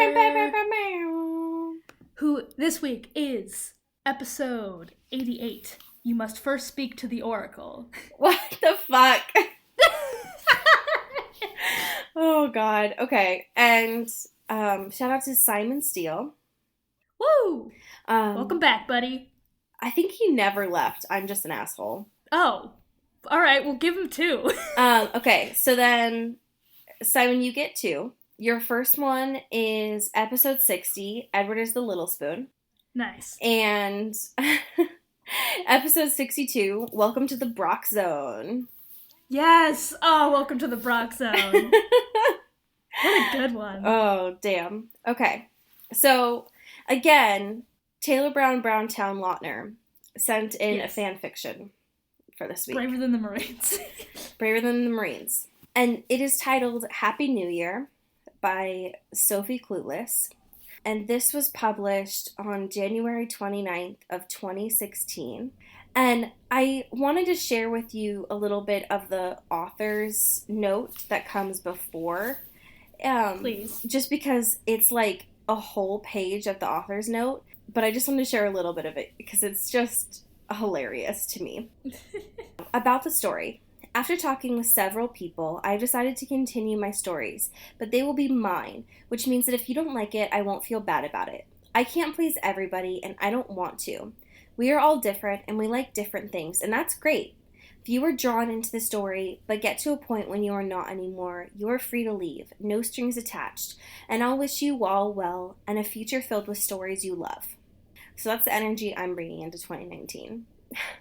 who this week is episode 88. You must first speak to the Oracle. What the fuck? Oh, God. Okay. And shout out to Simon Steele. Woo! Welcome back, buddy. I think he never left. I'm just an asshole. Oh. All right, we'll give him 2. Okay, so then, Simon, you get 2. Your first one is episode 60, Edward is the Little Spoon. Nice. And episode 62, Welcome to the Brock Zone. Yes! Oh, welcome to the Brock Zone. What a good one. Oh, damn. Okay, so, again, Taylor Browntown Lautner sent in a fan fiction for this week. Braver Than the Marines. Braver Than the Marines. And it is titled Happy New Year by Sophie Clueless. And this was published on January 29th of 2016. And I wanted to share with you a little bit of the author's note that comes before. Please. Just because it's like a whole page of the author's note. But I just wanted to share a little bit of it because it's just hilarious to me. About the story. After talking with several people, I've decided to continue my stories, but they will be mine, which means that if you don't like it, I won't feel bad about it. I can't please everybody, and I don't want to. We are all different, and we like different things, and that's great. If you are drawn into the story, but get to a point when you are not anymore, you are free to leave, no strings attached, and I'll wish you all well and a future filled with stories you love. So that's the energy I'm bringing into 2019.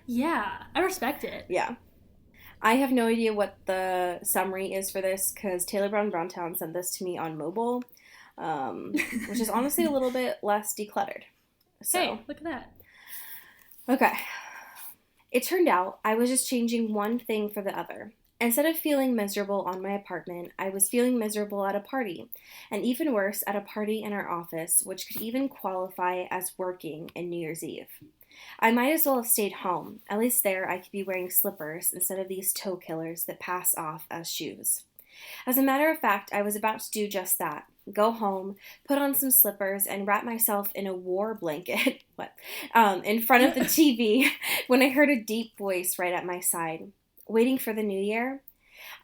Yeah, I respect it. Yeah. I have no idea what the summary is for this because Taylor Brown Browntown sent this to me on mobile, which is honestly a little bit less decluttered. So, Hey, look at that. okay. It turned out I was just changing one thing for the other. Instead of feeling miserable on my apartment, I was feeling miserable at a party, and even worse, at a party in our office, which could even qualify as working in New Year's Eve. I might as well have stayed home. At least there I could be wearing slippers instead of these toe killers that pass off as shoes. As a matter of fact, I was about to do just that. Go home, put on some slippers, and wrap myself in a war blanket in front of the TV when I heard a deep voice right at my side. Waiting for the new year?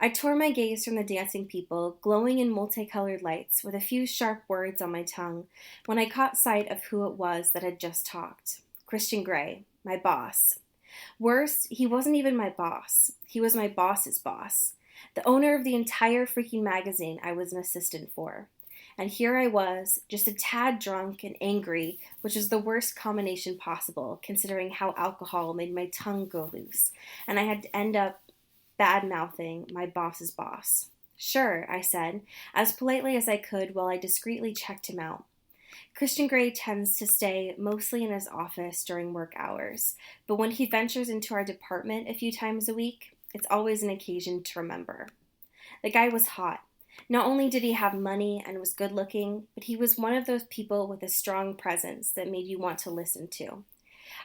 I tore my gaze from the dancing people, glowing in multicolored lights, with a few sharp words on my tongue, when I caught sight of who it was that had just talked. Christian Grey, my boss. Worse, he wasn't even my boss. He was my boss's boss. The owner of the entire freaking magazine I was an assistant for. And here I was, just a tad drunk and angry, which was the worst combination possible, considering how alcohol made my tongue go loose, and I had to end up bad-mouthing my boss's boss. Sure, I said, as politely as I could while I discreetly checked him out. Christian Grey tends to stay mostly in his office during work hours, but when he ventures into our department a few times a week, it's always an occasion to remember. The guy was hot. Not only did he have money and was good looking, but he was one of those people with a strong presence that made you want to listen to.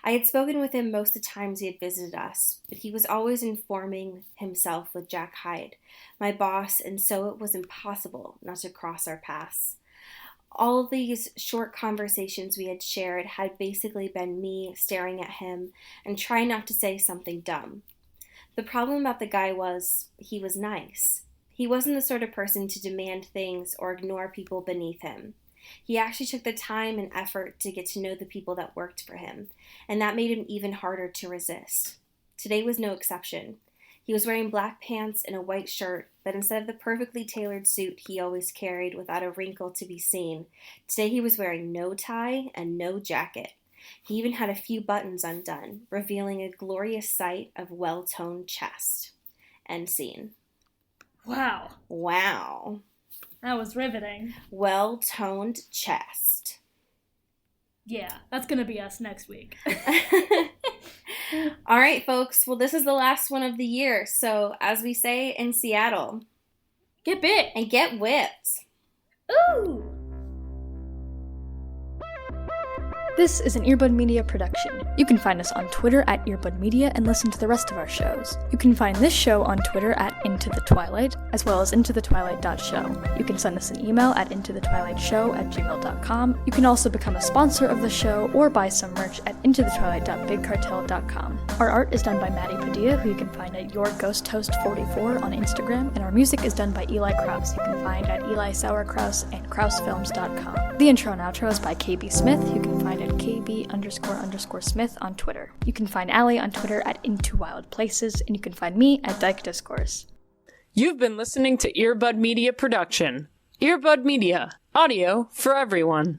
I had spoken with him most of the times he had visited us, but he was always informing himself with Jack Hyde, my boss, and so it was impossible not to cross our paths. All of these short conversations we had shared had basically been me staring at him and trying not to say something dumb. The problem about the guy was he was nice. He wasn't the sort of person to demand things or ignore people beneath him. He actually took the time and effort to get to know the people that worked for him, and that made him even harder to resist. Today was no exception. He was wearing black pants and a white shirt, but instead of the perfectly tailored suit he always carried without a wrinkle to be seen, today he was wearing no tie and no jacket. He even had a few buttons undone, revealing a glorious sight of well-toned chest. End scene. Wow. Wow. That was riveting. Well-toned chest. Yeah, that's gonna be us next week. All right, folks. Well, this is the last one of the year. So, as we say in Seattle, Get bit. and get whipped. Ooh. This is an Earbud Media production. You can find us on Twitter at Earbud Media and listen to the rest of our shows. You can find this show on Twitter at Into the Twilight, as well as intothetwilight.show. You can send us an email at intothetwilightshow@gmail.com. You can also become a sponsor of the show or buy some merch at intothetwilight.bigcartel.com. Our art is done by Maddie Padilla, who you can find at YourGhostHost44 on Instagram, and our music is done by Eli Krause, you can find at Eli Sauerkraus and KrauseFilms.com. The intro and outro is by KB Smith, you can find at KB__Smith on Twitter. You can find Allie on Twitter at Into Wild Places, and you can find me at Dyke Discourse. You've been listening to Earbud Media Production. Earbud Media, audio for everyone.